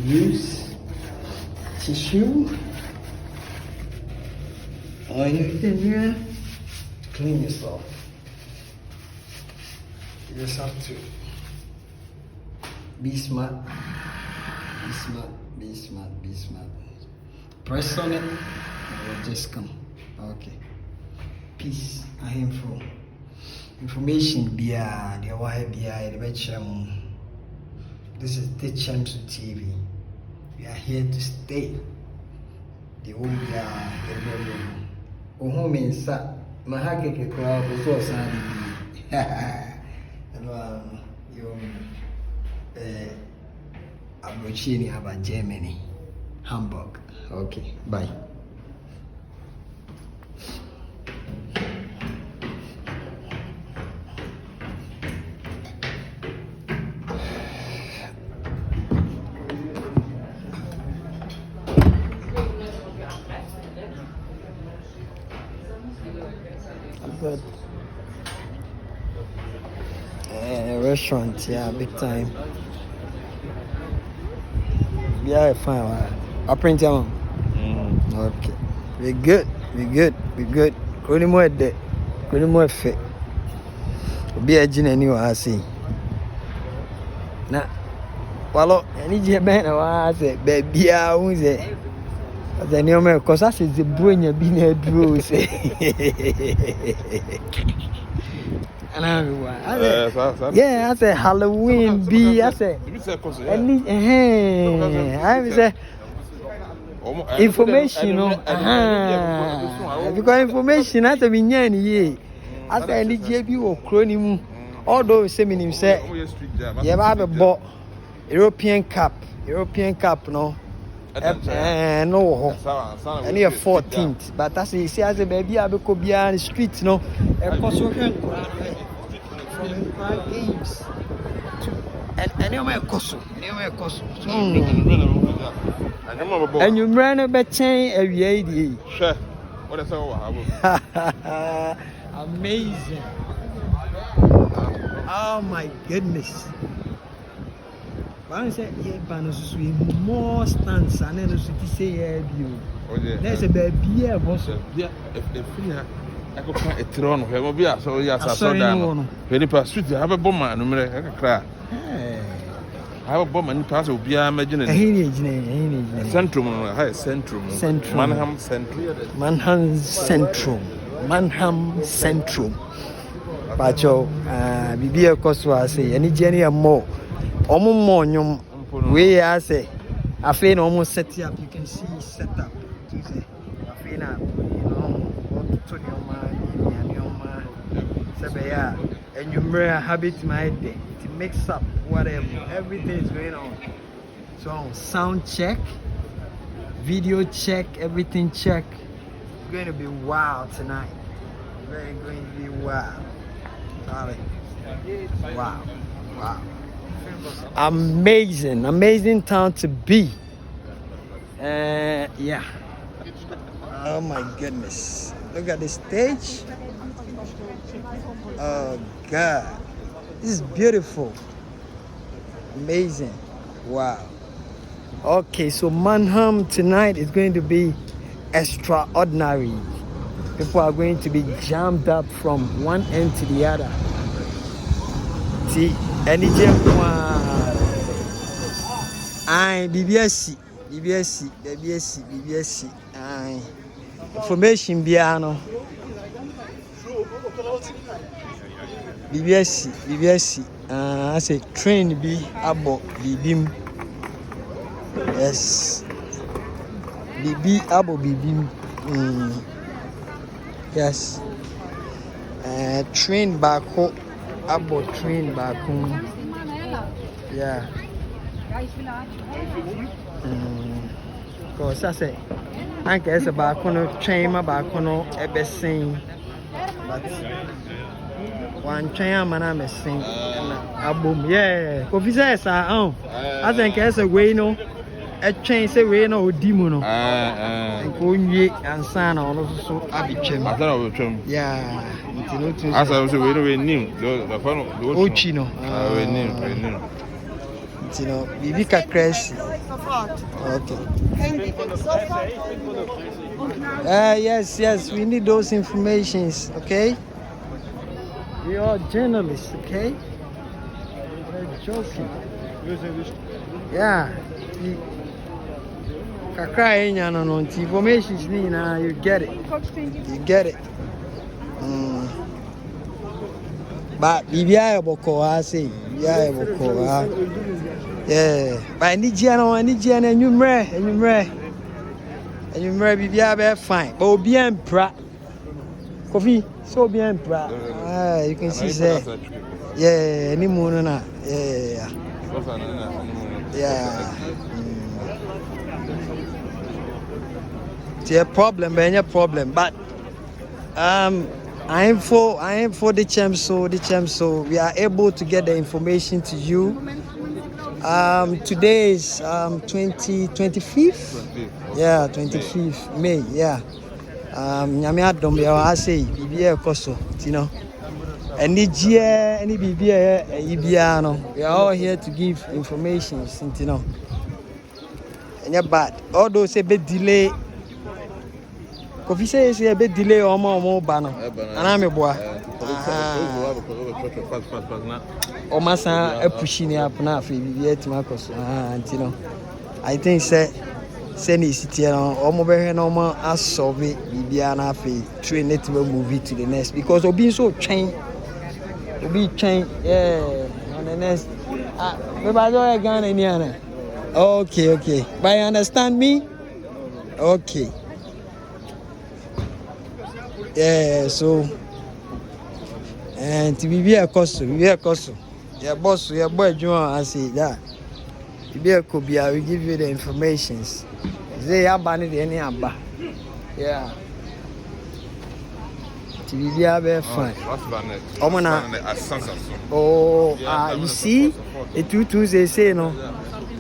use tissue or anything here to clean yourself. You just have to be smart, be smart, be smart, be smart. Press on it, it will just come. Okay. Peace. I am from information. Bia, the why bia, the bedroom. This is the Champs TV. We are here to stay. The whole year, the bedroom. Oh, home inside. My hacky crowd was so sad. And Abrochini about Germany, Hamburg. Okay, bye. Good. Restaurant, yeah, big time. Yeah, fine. I print you on. Okay. We good. Couldn't more dead. Couldn't more fit. Be a gin anyway, I see. Nah. Well, any Japan, I said, baby, I won't say. The new man, because I said the brain you've been here, Drew. Yeah, I said Halloween be. I said, I said information, because information I said ye. I said any JB or crony. Although seminim said, yeah, I have a bought European Cup, no. No, and here 14th, but that's it. See, as a baby, I could be on the streets, no. From 5 games and you may cost. And you ran a bit chain every 80. Sure. What is amazing. Oh my goodness. I said, yeah, Banos more stands and then to say, yeah, there's a baby here, boss. Yeah, if I could find a throne of him, so yes, I saw down. Very past, I have a bomber, no matter cry. I have a bomber and pass will be imagining Centrum, high Centrum, Mannheim Centrum. Pacho, Bibia Coswa say, any journey more. Omomonium, we are say, I feel almost set up. You can see set up. I feel now, to your mind, and you may habit my day to mix up whatever, everything is going on. So, sound check, video check, everything check. It's going to be wild tonight. Very going to be wild. Wow. Amazing town to be. Yeah. Oh my goodness. Look at the stage. Oh God. This is beautiful. Amazing. Wow. Okay, so Mannheim tonight is going to be extraordinary. People are going to be jammed up from one end to the other. See, any BBSC. Information piano. BBSC. I say train be abo bibim. Yes. BB abo bibim. Yes. Train back home. About train back home. Yeah. Because I say, I guess about train back on a sing. But one train man I'm sing. Album, yeah. Because I think it's a way no. A train say we no demon. And go and sign on also abichem. I thought I would yeah. As I was away new. The fun of Ochino. You know, Bibi Kakres. Okay. Yes, we need those informations, okay? We are journalists, okay? We're joking. Yeah. Kakra enya no information ni na you get it. You get it. But bibia eboko ha say, bibia eboko ha. Yeah. But ni gia na enwumre bibia be fine. But obi empra. Kofi, so obi empra. Ah, you can see say. Yeah, ni mu no na. Yeah. Yeah. It's a problem, but I am for the champ, so we are able to get the information to you. Today is 25th. Yeah, 25th May. Yeah. Nyame adom ya I say bibia ekoso, you know. Any bibia no. We are all here to give information, you know. And yeah, bad. All those a bit delay. Kofi say a bit delay omo bano. Ana me boa. O masa e pushing up na afi bibia timakos. You know. I think say ni city no omo be hwe no omo asolve bibia na afi train it to move to the next because obi so train on the next me ba do Ghana ni ana. Okay. But you understand me? Okay. Yeah, so and to be a cost. Yeah, boss, your boy John, I say that. To be a copy, I will give you the informations. They are banned any amba. Yeah. To be a fine. Oh, you see, the two they say no.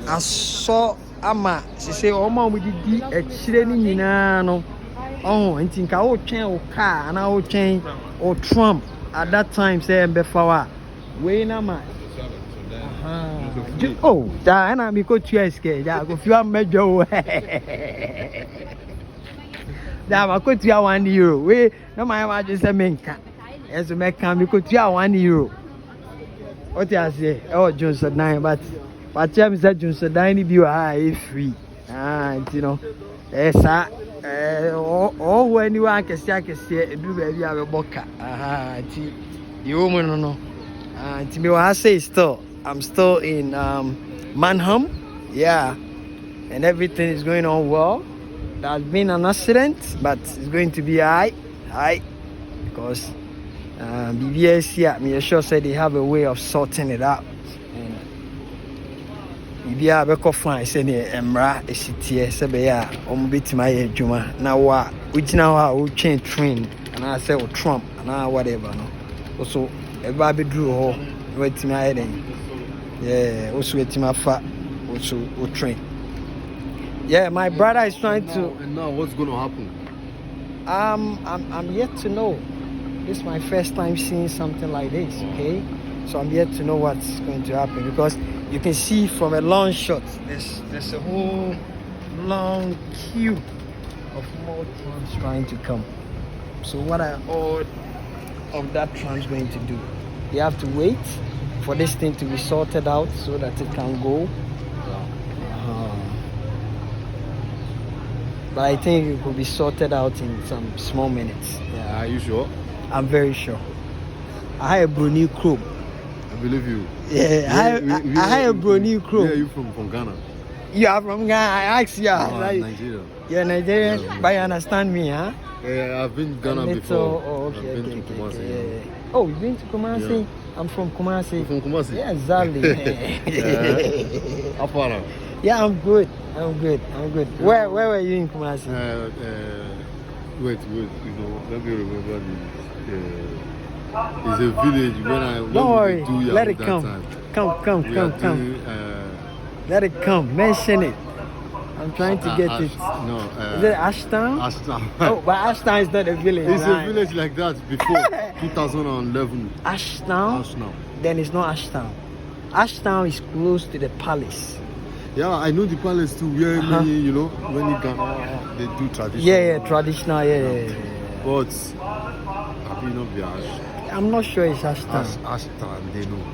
I saw Ama, she say, oh, mom, we did a chilling no. Oh, and think I will change or car and I will change or Trump at that time say before. Wait a minute. Oh, that I go to SK. That if you are major. That I go to €1. We no my just a menka. As a mekan, we could €1. What I say? Oh, Johnson 9, but James said Johnson 9 be free. You know, yes, oh, when you are can say, do baby have a boca. You woman, no. To me, I say I'm still in Mannheim, yeah, and everything is going on well. There's been an accident, but it's going to be high, because BBS here, me sure said they have a way of sorting it out. Bibia be fine say ne emra esitie se be ya ombetima ye adwuma na wa ugina ha o train and I say o Trump and whatever no so eba be duru ho wetima aye den yeah also wetima fa also o train. Yeah, my brother is trying to. And now what's going to happen? I'm yet to know. This is my first time seeing something like this, okay? So I'm yet to know what's going to happen because you can see from a long shot, there's a whole long queue of more trams trying to come. So what are all of that trams going to do? They have to wait for this thing to be sorted out so that it can go. But I think it will be sorted out in some small minutes. Yeah. Are you sure? I'm very sure. I have a Brunei crew. I believe you. Yeah, I have a Brunei crew. Where are you from Ghana? You are from Ghana. I asked you. Like, Nigeria. You're Nigerian, yeah, but you understand me, huh? Yeah, I've been to Ghana before. Oh, okay, I've been to Kumasi. Yeah. Oh, you've been to Kumasi? Yeah. I'm from Kumasi. You're from Kumasi? Yeah, exactly. How far now? Yeah, I'm good. Where were you in Kumasi? Wait, you know, let me remember it's a village when I went. Don't worry, let it come. Come. Let it come. Mention it. I'm trying to get it. No. Is it Ashtown? Ashtown. Oh, but Ashtown is not a village. It's right? a village like that before 2011. Ashtown? Ashtown. Then it's not Ashtown. Ashtown is close to the palace. Yeah, I know the palace too, where many, you know, when you Ghana, they do traditional. Yeah, traditional, yeah. But have you not been I'm not sure it's Ashtown. Ashtown, they know.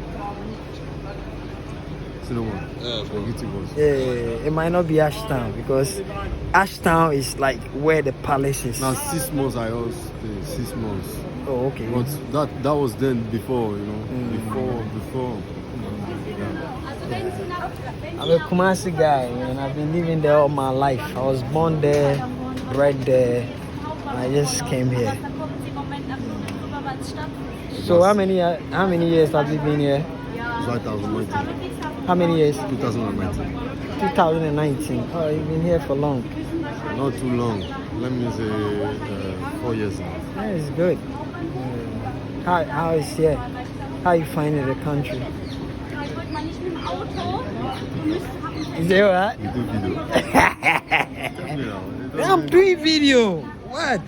Cinnamon. Yeah, it might not be Ashtown because Ashtown is like where the palace is. Now 6 months I was 6 months. Oh, okay. But that was then before, you know, before. I'm a Kumasi guy, and I've been living there all my life. I was born there, bred there. I just came here. So how many years have you been here? 2019. How many years? 2019. 2019. Oh, you've been here for long. Not too long. Let me say 4 years now. Yeah, it's good. How is here? How you finding the country? Is it alright? You do video. Tell me now. I'm doing video. What?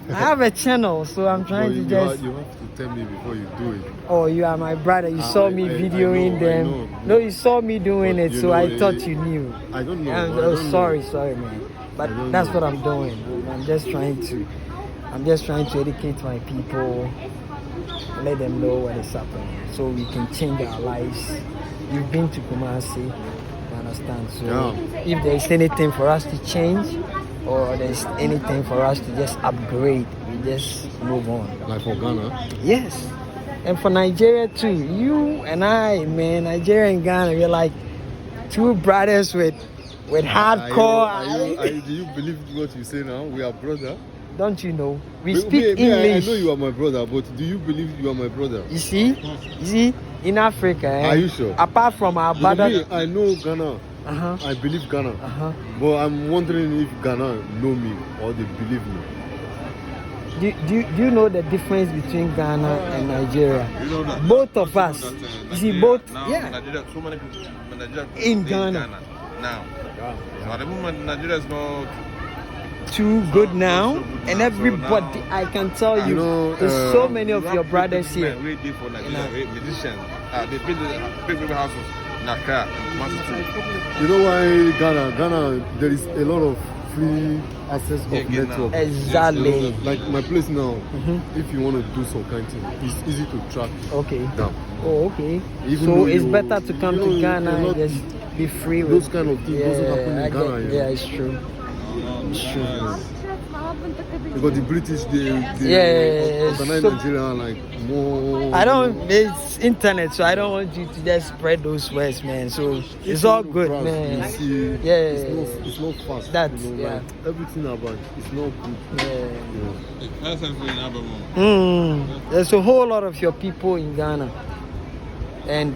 I have a channel, so I'm trying to just. You have to tell me before you do it. Oh, you are my brother. You saw me videoing them. I know. No, you saw me doing it, so I thought you knew. I don't know. Sorry, man. But that's what I'm doing. I'm just trying to educate my people, let them know what is happening, so we can change our lives. You've been to Kumasi, you understand? So if there is anything for us to change, or there's anything for us to just upgrade, we just move on. Like for Ghana? Yes. And for Nigeria too. You and I, man, Nigeria and Ghana, we're like two brothers with hardcore. Do you believe what you say now? We are brothers. Don't you know? We speak English. I know you are my brother, but do you believe you are my brother? You see, in Africa. Are you sure? Apart from our brother. I know Ghana. I believe Ghana. But I'm wondering if Ghana know me or they believe me. Do you know the difference between Ghana and Nigeria? You know that, both of us. You see, both. Now, yeah. Nigeria, so many people Nigeria in Ghana now. So at the moment, Nigeria is not too good now, and everybody, I can tell you, there's so many of your brothers here. We did for Nigeria, musicians. They build big houses in Accra and Kumasi. You know why Ghana, there is a lot of free access of network. Exactly. Like my place now, if you want to do some kind of thing, it's easy to track down. Oh, okay. So it's better to come to Ghana and just be free with those kind of things. Doesn't happen in Ghana. Yeah, it's true. It's true. Because the British, they organize Nigeria like more. It's internet, so I don't want you to just spread those words, man. So it's all good, man. You see, it's not fast. That's like everything about it's not good. There's a whole lot of your people in Ghana, and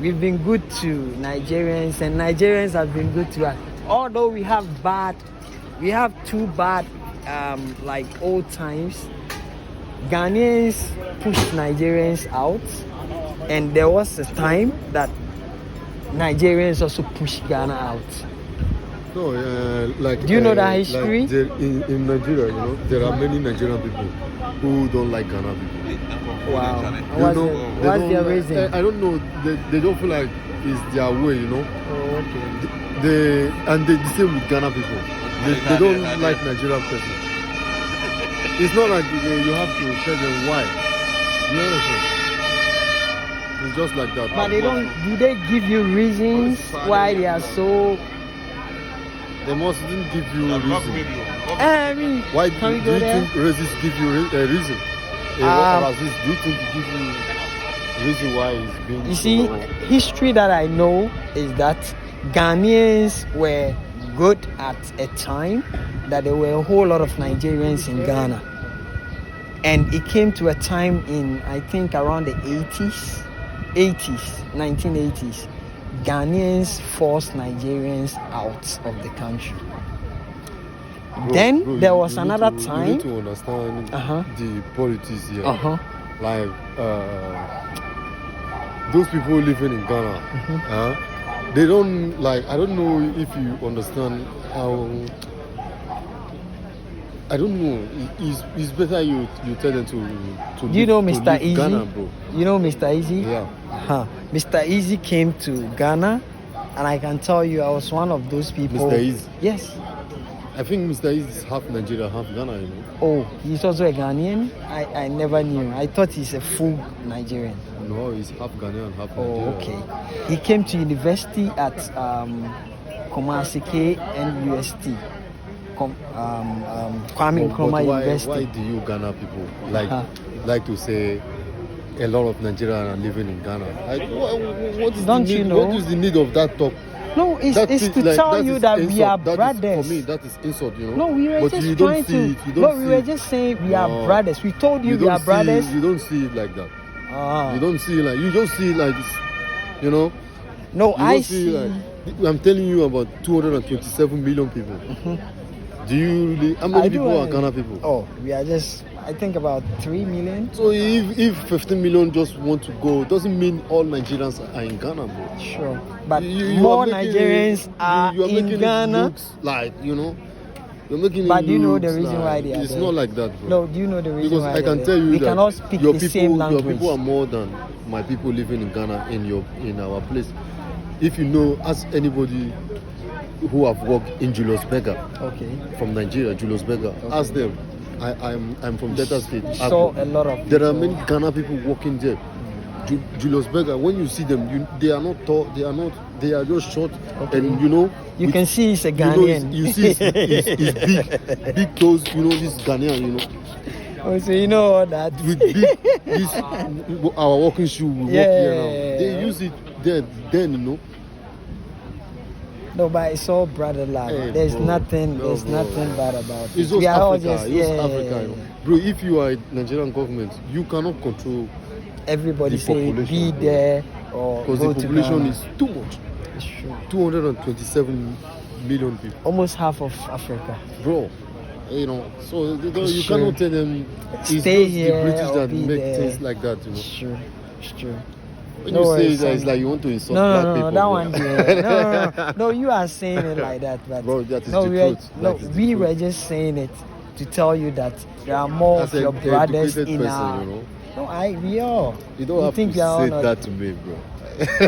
we've been good to Nigerians, and Nigerians have been good to us. Although we have two bad like old times. Ghanaians pushed Nigerians out, and there was a time that Nigerians also pushed Ghana out. No, like do you know that history? Like in Nigeria, you know, there are many Nigerian people who don't like Ghana people. Wow. What's their reason? I don't know. They don't feel like it's their way, you know. Oh, okay. They the same with Ghana people. They don't like Nigerian people. It's not like you have to tell them why. You know, it's just like that. But they don't. Do they give you reasons why they are so? They mustn't give you a reason. I mean, why do you think racists give you a reason? Racist, do you think it gives you a reason why it's being? You see, history that I know is that Ghanaians were good at a time that there were a whole lot of Nigerians in Ghana. And it came to a time in, I think, around the 1980s. Ghanaians forced Nigerians out of the country. Then there was another time. You need to understand the politics here. Like those people living in Ghana, they don't like. I don't know if you understand how I don't know. It's better you tell them to. Do you know leave- to Mr. leave Easy? Ghana, bro. You know Mr. Easy? Yeah. Mr. Easy came to Ghana, and I can tell you, I was one of those people. Mr. Easy. Yes. I think Mr. Easy is half Nigeria, half Ghana. You know. Oh, he's also a Ghanaian. I never knew. I thought he's a full Nigerian. No, he's half Ghanaian, half Oh, Nigeria. okay. He came to university at Kumasi KNUST. Kwame But Nkrumah why University. do you Ghana people Uh-huh. like to say a lot of Nigerians are living in Ghana? Like, what is Don't the need, you know? What is the need of that talk? No, it's That it's is to like- tell that you is that we insult. are That is- brothers. for me, that is insult, you know. No, we were but just you don't trying see to. it. You don't No, see we were it. just saying we are No. brothers. We told you we don't are see brothers. It, you don't see it like that. Ah. You don't see it like you just see it like this, you know. No, You I don't see see. it like I'm telling you about 227 million people. Do you really? How many I do, people are I- Ghana people? Oh, we are just. I think about 3 million. So if 15 million just want to go, doesn't mean all Nigerians are in Ghana, bro. Sure, but You more are making Nigerians are you are in making it Ghana. looks like, you know. You're making But it do you know the looks reason like, why they are it's there? not like that, bro. No, do you know the reason Because why? I can they're tell there? you we that cannot speak your the people, same language. Your people are more than my people living in Ghana in our place. If you know, ask anybody who have worked in Julius Berger Okay. from Nigeria, Julius Berger, ask them. I'm from Delta State. Saw a lot of. There are people. many Ghana people working there. Julius Berger, when you see them, they are not tall, they are just short, and you know. You can see he's a You know, Ghanaian. you see, he's big toes. You know, this Ghanaian. You know, Oh, so you know all that. with this our walking shoe. We walk here now. They use it then, you know. No, but it's all brother love. Hey, there's bro. nothing. No, there's bro. nothing bad about it. It's just We are all Africa. just It's just Africa, you know. Bro, if you are a Nigerian government, you cannot control Everybody the say population, be there or because go the to population Ghana. is too much. It's true. 227 million people, Almost half of Africa. bro. You know, so you Sure. cannot tell them it's Stay just here the British or that be make there. things like that. You know, It's true. It's true. when No you say worries, that, it's son. like you want to insult No, black no, no, people. that bro. one. Yeah. No, you are saying it like that, but Bro, that is no, the we were, truth. no, That is the we truth. were just saying it to tell you that there are more As of your a brothers educated in person, our. you know. No, we are. You don't have think to we are say all not- that to me, bro.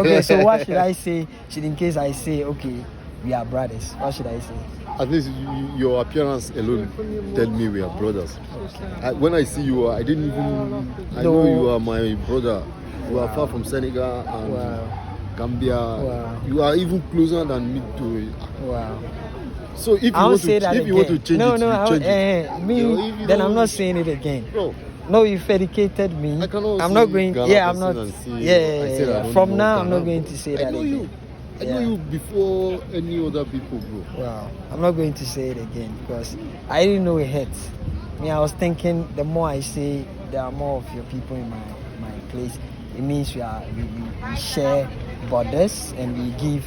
Okay, so what should I say? Should in case I say, okay, we are brothers. What should I say? At least your appearance alone tell me we are brothers. When I see you, I didn't even. I know No. you are my brother. You are far from Senegal and Wow. Gambia. Wow. You are even closer than me to. Wow. So if you I won't want say to, that if again. you want to change no, it, no, you change it. me. You know, if you Then I'm don't- not saying it again. Bro, No, you've educated me. I cannot I'm see not going. Ghana Yeah, I'm person not. and see- Yeah, I said I don't From know now, I'm Ghana, not going bro. to say I that know again. you. I know Yeah. you before any other people, bro. Wow, I'm not going to say it again because I didn't know it hurts. Me, I was thinking the more I say there are more of your people in my place, it means we share borders and we give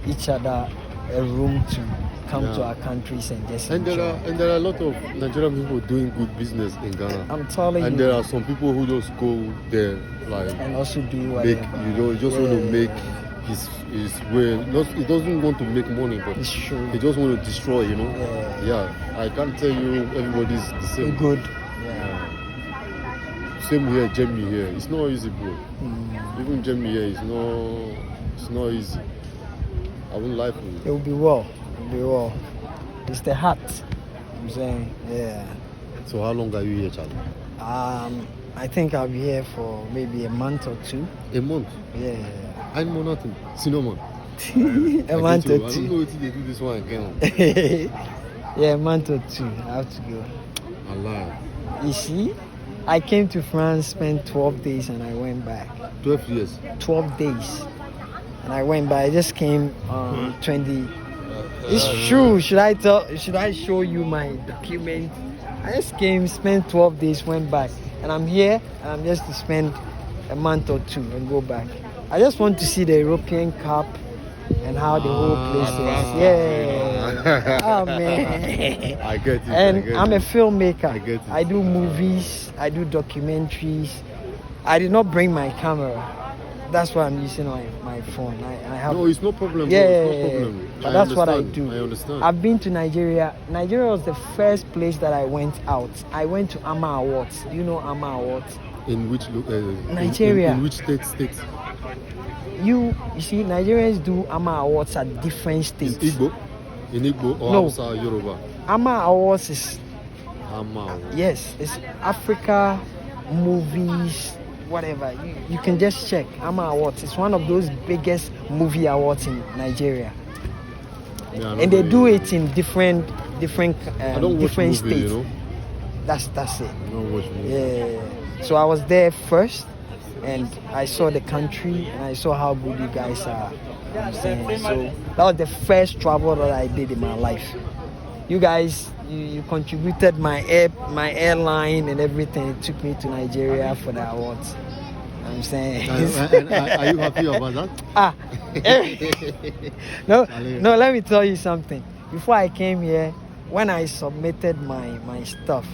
each other a room to come to Yeah. our countries and just And enjoy. there are a lot of Nigerian people doing good business in Ghana. I'm telling And you, there are some people who just go there like and also do make, whatever. you know, just want to Yeah. make his way. Not, he doesn't want to make money, but It's true. he just want to destroy, you know. Yeah. Yeah, I can't tell you everybody's the same. Good. Yeah. Same here, Jamie here. It's not easy, bro. Mm. Even Jamie here is not easy. I won't lie for you. It will be well. It will be well. It's the heart. I'm saying, yeah. So how long are you here, Charlie? I think I'll be here for maybe a month or two. A month. Yeah. I know nothing. Cinnamon. A month or I don't know two. what they do this one again. Yeah, a month or two. I have to go. Allah. You see, I came to France, spent 12 days, and I went back. 12 years. 12 days. And I went back. I just came 20. It's true. Should I show you my document? I just came, spent 12 days, went back. And I'm here, and I'm just to spend a month or two and go back. I just want to see the European Cup and how the whole place is. Yeah. Oh, man. I get it. And I get I'm a it. filmmaker. I get it. I do movies, I do documentaries. I did not bring my camera. That's why I'm using my phone. I have. No, it's no problem. Yeah, bro. yeah, It's yeah, no yeah. problem. But that's what I understand. do. I understand. I've been to Nigeria. Nigeria was the first place that I went out. I went to AMA Awards. You know AMA Awards? In which Nigeria. In which state? You see, Nigerians do AMA Awards at different Is states. Igbo? In Igbo or No. Hausa, Yoruba? AMA Awards is, Ama. yes, it's Africa movies, whatever. You can just check AMA Awards. It's one of those biggest movie awards in Nigeria. Yeah, And they do it in different I don't watch different movie, states. you know. That's it. I don't watch movie. Yeah. So I was there first, and I saw the country, and I saw how good you guys are. I'm saying. So that was the first travel that I did in my life. You guys, you contributed my airline and everything. It took me to Nigeria for the awards. I'm saying. And are you happy about that? No. Let me tell you something. Before I came here, when I submitted my stuff,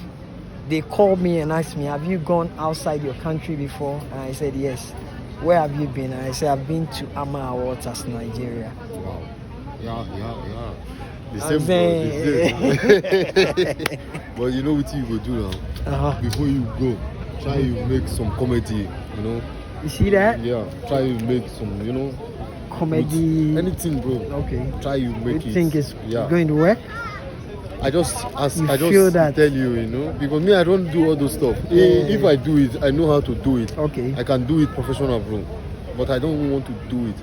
they called me and asked me, "Have you gone outside your country before?" And I said, "Yes." "Where have you been?" And I said, "I've been to AMA Awards as Nigeria." Wow. Yeah. The I'm same, saying- bro. The same. But you know what you go do now? Uh-huh. Before you go, try you make some comedy, you know. You see that? Yeah, try you make some, you know, Comedy. anything, bro. Okay. Try you make You it. think it's yeah. going to work? I just You I feel just that? tell you, you know, because me I don't do all those stuff. If I do it, I know how to do it. Okay. I can do it professional, bro. But I don't want to do it.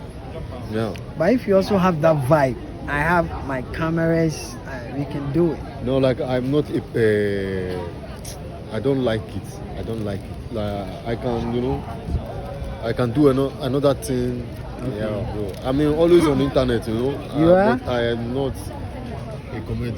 Yeah. But if you also have that vibe, I have my cameras, we can do it. No, like I'm not I don't like it. I don't like it. Like I can, you know, I can do another thing. Okay. Yeah, bro. I mean, always on the internet, you know. You are? But I am not a comedian.